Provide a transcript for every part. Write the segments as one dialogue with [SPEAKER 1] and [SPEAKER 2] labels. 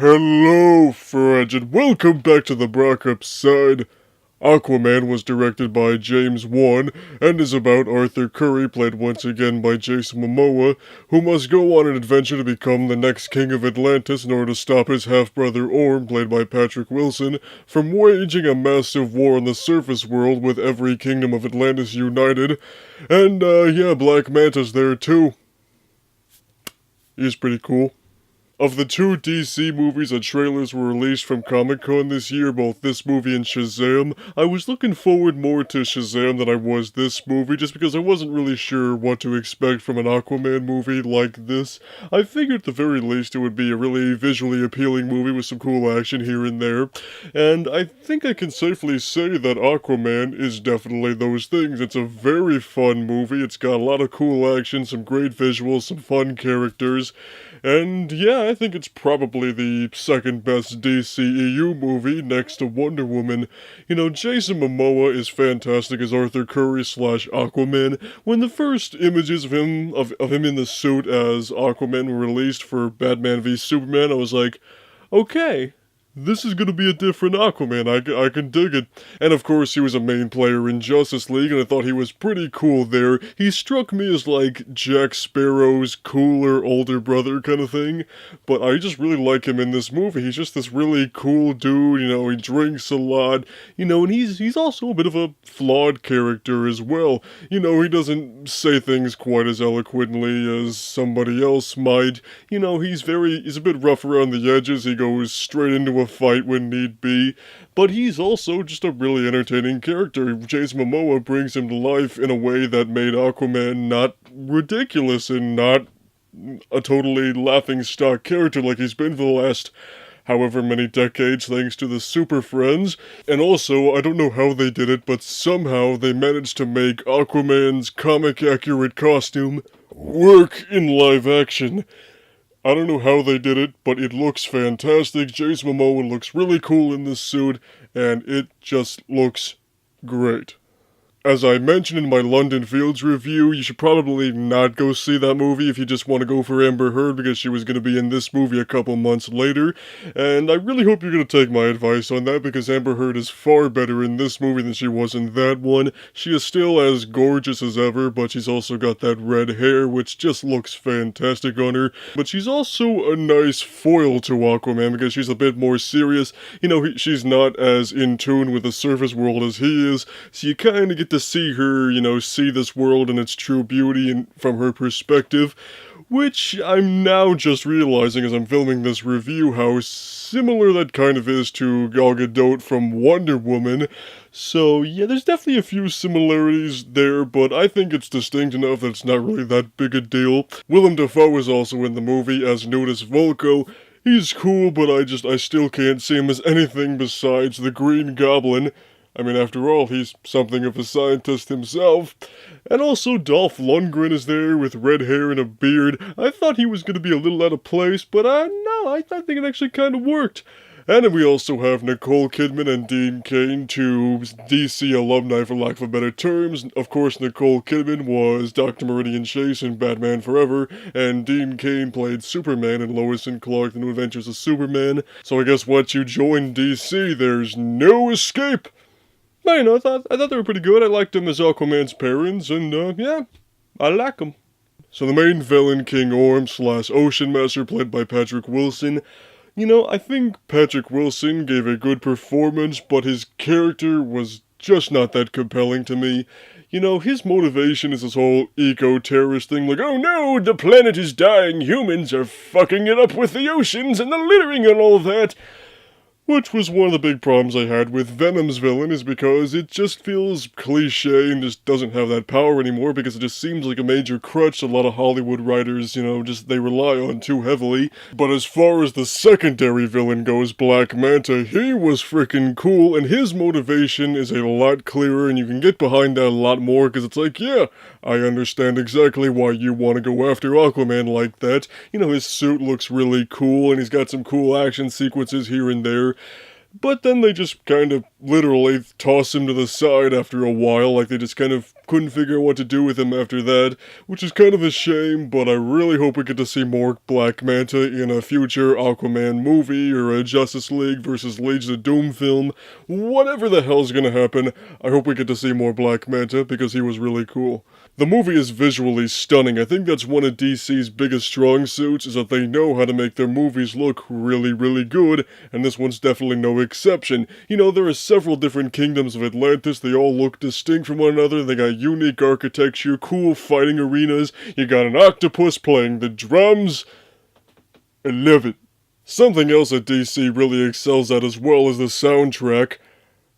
[SPEAKER 1] Hello, friends, and welcome back to the Brockopp side. Aquaman was directed by James Wan and is about Arthur Curry, played once again by Jason Momoa, who must go on an adventure to become the next king of Atlantis in order to stop his half-brother Orm, played by Patrick Wilson, from waging a massive war on the surface world with every kingdom of Atlantis united. And, Black Manta's there too. He's pretty cool. Of the two DC movies that trailers were released from Comic-Con this year, both this movie and Shazam, I was looking forward more to Shazam than I was this movie, just because I wasn't really sure what to expect from an Aquaman movie like this. I figured at the very least it would be a really visually appealing movie with some cool action here and there, and I think I can safely say that Aquaman is definitely those things. It's a very fun movie, it's got a lot of cool action, some great visuals, some fun characters, and yeah, I think it's probably the second best DCEU movie next to Wonder Woman. You know, Jason Momoa is fantastic as Arthur Curry / Aquaman. When the first images of him in the suit as Aquaman were released for Batman v Superman, I was like, okay, this is gonna be a different Aquaman, I can dig it. And of course he was a main player in Justice League, and I thought he was pretty cool there. He struck me as like Jack Sparrow's cooler older brother kind of thing, but I just really like him in this movie. He's just this really cool dude, you know, he drinks a lot, you know, and he's also a bit of a flawed character as well. You know, he doesn't say things quite as eloquently as somebody else might. You know, he's a bit rough around the edges, he goes straight into a fight when need be, but he's also just a really entertaining character. Jason Momoa brings him to life in a way that made Aquaman not ridiculous and not a totally laughing-stock character like he's been for the last however many decades thanks to the Super Friends. And also, I don't know how they did it, but somehow they managed to make Aquaman's comic-accurate costume work in live action. I don't know how they did it, but it looks fantastic. Jason Momoa looks really cool in this suit, and it just looks great. As I mentioned in my London Fields review, you should probably not go see that movie if you just want to go for Amber Heard, because she was going to be in this movie a couple months later, and I really hope you're going to take my advice on that, because Amber Heard is far better in this movie than she was in that one. She is still as gorgeous as ever, but she's also got that red hair, which just looks fantastic on her, but she's also a nice foil to Aquaman, because she's a bit more serious. You know, she's not as in tune with the surface world as he is, so you kind of get to see her, you know, see this world in its true beauty and from her perspective, which I'm now just realizing as I'm filming this review how similar that kind of is to Gal Gadot from Wonder Woman. So yeah, there's definitely a few similarities there, but I think it's distinct enough that it's not really that big a deal. Willem Dafoe is also in the movie as Nudus Volko. He's cool, but I still can't see him as anything besides the Green Goblin. I mean, after all, he's something of a scientist himself. And also, Dolph Lundgren is there with red hair and a beard. I thought he was going to be a little out of place, but no, I think it actually kind of worked. And then we also have Nicole Kidman and Dean Cain, two DC alumni for lack of better terms. Of course, Nicole Kidman was Dr. Meridian Chase in Batman Forever, and Dean Cain played Superman in Lois and Clark: The New Adventures of Superman. So I guess once you join DC, there's no escape. I don't know, I thought they were pretty good. I liked them as Aquaman's parents, and yeah, I like them. So the main villain, King Orm / Ocean Master, played by Patrick Wilson. You know, I think Patrick Wilson gave a good performance, but his character was just not that compelling to me. You know, his motivation is this whole eco-terrorist thing, like, oh no, the planet is dying, humans are fucking it up with the oceans and the littering and all that. Which was one of the big problems I had with Venom's villain, is because it just feels cliche and just doesn't have that power anymore, because it just seems like a major crutch a lot of Hollywood writers, you know, they rely on too heavily. But as far as the secondary villain goes, Black Manta, he was freaking cool, and his motivation is a lot clearer, and you can get behind that a lot more, because it's like, yeah, I understand exactly why you want to go after Aquaman like that. You know, his suit looks really cool, and he's got some cool action sequences here and there. But then they just kind of literally toss him to the side after a while, like they just kind of couldn't figure out what to do with him after that, which is kind of a shame, but I really hope we get to see more Black Manta in a future Aquaman movie or a Justice League versus Legion of Doom film. Whatever the hell's gonna happen, I hope we get to see more Black Manta because he was really cool. The movie is visually stunning. I think that's one of DC's biggest strong suits, is that they know how to make their movies look really, really good, and this one's definitely no exception. You know, there are several different kingdoms of Atlantis, they all look distinct from one another, they got unique architecture, cool fighting arenas, you got an octopus playing the drums. I love it. Something else that DC really excels at as well is the soundtrack.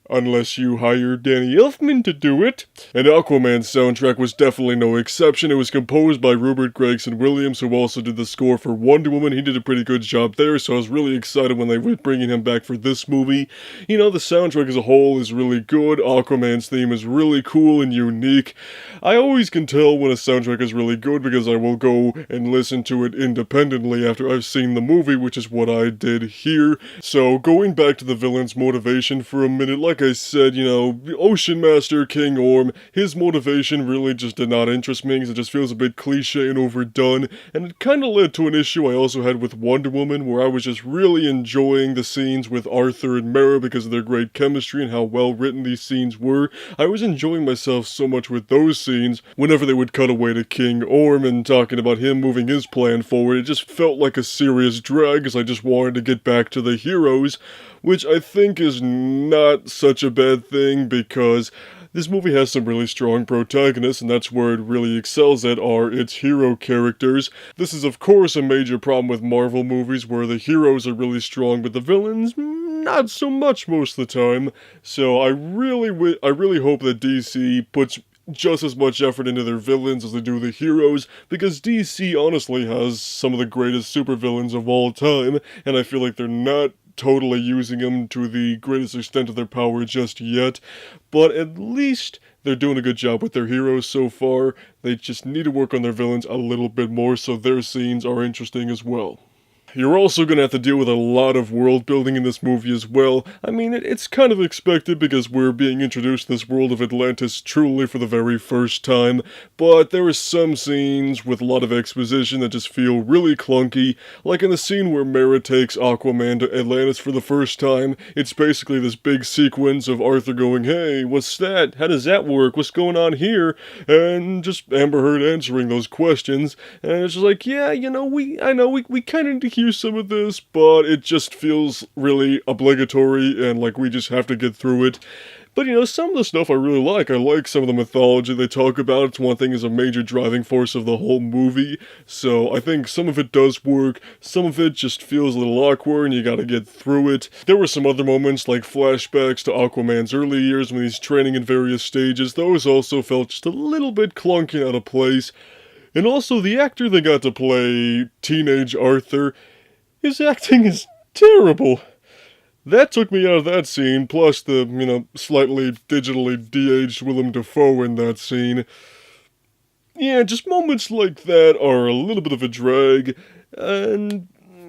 [SPEAKER 1] Unless you hire Danny Elfman to do it. And Aquaman's soundtrack was definitely no exception. It was composed by Rupert Gregson Williams, who also did the score for Wonder Woman. He did a pretty good job there, so I was really excited when they were bringing him back for this movie. You know, the soundtrack as a whole is really good. Aquaman's theme is really cool and unique. I always can tell when a soundtrack is really good because I will go and listen to it independently after I've seen the movie, which is what I did here. So, going back to the villain's motivation for a minute, like I said, you know, Ocean Master King Orm, his motivation really just did not interest me because it just feels a bit cliche and overdone, and it kind of led to an issue I also had with Wonder Woman, where I was just really enjoying the scenes with Arthur and Mera because of their great chemistry and how well written these scenes were. I was enjoying myself so much with those scenes. Whenever they would cut away to King Orm and talking about him moving his plan forward, it just felt like a serious drag because I just wanted to get back to the heroes, which I think is not such a bad thing because this movie has some really strong protagonists, and that's where it really excels at are its hero characters. This is of course a major problem with Marvel movies where the heroes are really strong but the villains not so much most of the time. So I really hope that DC puts just as much effort into their villains as they do the heroes, because DC honestly has some of the greatest supervillains of all time, and I feel like they're not totally using them to the greatest extent of their power just yet, but at least they're doing a good job with their heroes so far. They just need to work on their villains a little bit more so their scenes are interesting as well. You're also going to have to deal with a lot of world building in this movie as well. I mean, it's kind of expected because we're being introduced to this world of Atlantis truly for the very first time, but there are some scenes with a lot of exposition that just feel really clunky, like in the scene where Mera takes Aquaman to Atlantis for the first time. It's basically this big sequence of Arthur going, "Hey, what's that? How does that work? What's going on here?" And just Amber Heard answering those questions, and it's just like, yeah, you know, we kind of need to hear some of this, but it just feels really obligatory and like we just have to get through it. But you know, some of the stuff I really like. I like some of the mythology they talk about. It's one thing is a major driving force of the whole movie. So I think some of it does work. Some of it just feels a little awkward and you gotta get through it. There were some other moments like flashbacks to Aquaman's early years when he's training in various stages. Those also felt just a little bit clunky and out of place. And also the actor they got to play teenage Arthur, his acting is terrible. That took me out of that scene, plus the, you know, slightly digitally de-aged Willem Dafoe in that scene. Yeah, just moments like that are a little bit of a drag, and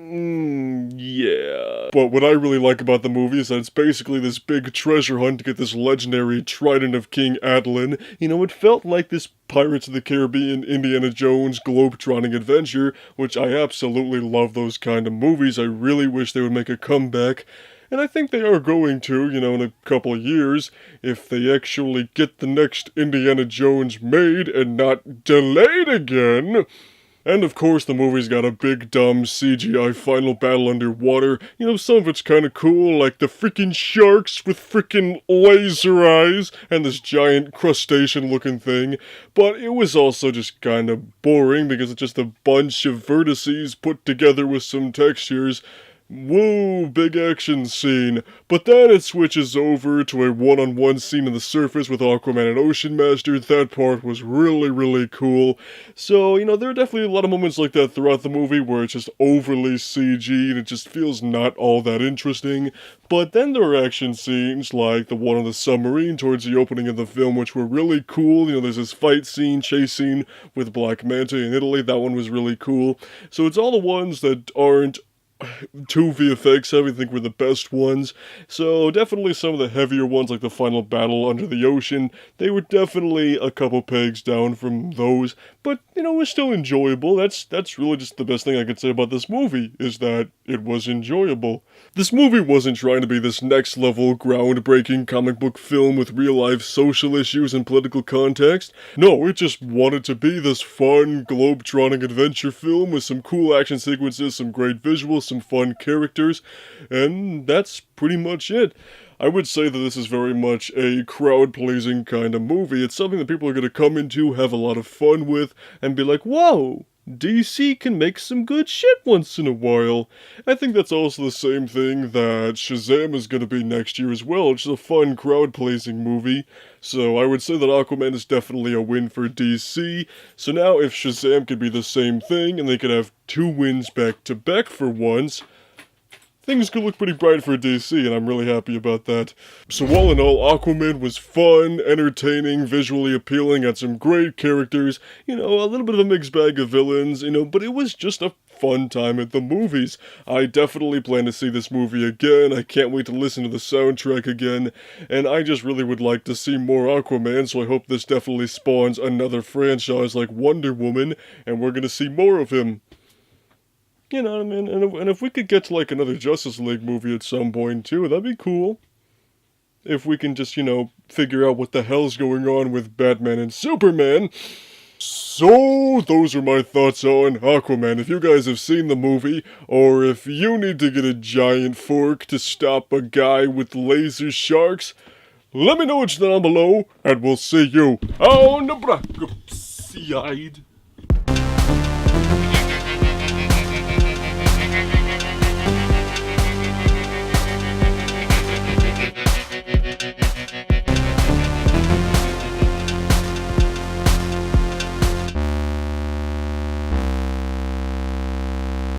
[SPEAKER 1] yeah. But what I really like about the movie is that it's basically this big treasure hunt to get this legendary Trident of King Atlan. You know, it felt like this Pirates of the Caribbean, Indiana Jones, globe-trotting adventure, which I absolutely love those kind of movies. I really wish they would make a comeback. And I think they are going to, you know, in a couple of years, if they actually get the next Indiana Jones made and not delayed again. And of course the movie's got a big dumb CGI final battle underwater. You know, some of it's kinda cool, like the freaking sharks with freaking laser eyes and this giant crustacean looking thing. But it was also just kinda boring because it's just a bunch of vertices put together with some textures. Whoa, big action scene. But then it switches over to a one-on-one scene on the surface with Aquaman and Ocean Master. That part was really, really cool. So, you know, there are definitely a lot of moments like that throughout the movie where it's just overly CG and it just feels not all that interesting. But then there are action scenes like the one on the submarine towards the opening of the film, which were really cool. You know, there's this fight scene, chase scene with Black Manta in Italy. That one was really cool. So it's all the ones that aren't Two VFX I think were the best ones, so definitely some of the heavier ones like the final battle under the ocean, they were definitely a couple pegs down from those, but you know, it was still enjoyable. That's really just the best thing I could say about this movie, is that it was enjoyable. This movie wasn't trying to be this next level, groundbreaking comic book film with real life social issues and political context. No, it just wanted to be this fun, globe-trotting adventure film with some cool action sequences, some great visuals, some fun characters, and that's pretty much it. I would say that this is very much a crowd-pleasing kind of movie. It's something that people are going to come into, have a lot of fun with, and be like, whoa, DC can make some good shit once in a while. I think that's also the same thing that Shazam is going to be next year as well. It's just a fun, crowd-pleasing movie. So I would say that Aquaman is definitely a win for DC. So now if Shazam could be the same thing, and they could have 2 wins back-to-back for once, things could look pretty bright for DC, and I'm really happy about that. So all in all, Aquaman was fun, entertaining, visually appealing, had some great characters, you know, a little bit of a mixed bag of villains, you know, but it was just a fun time at the movies. I definitely plan to see this movie again. I can't wait to listen to the soundtrack again, and I just really would like to see more Aquaman, so I hope this definitely spawns another franchise like Wonder Woman, and we're gonna see more of him. You know what I mean? And if we could get to, like, another Justice League movie at some point, too, that'd be cool. If we can just, you know, figure out what the hell's going on with Batman and Superman. So, those are my thoughts on Aquaman. If you guys have seen the movie, or if you need to get a giant fork to stop a guy with laser sharks, let me know down below, and we'll see you on the Brockopp side.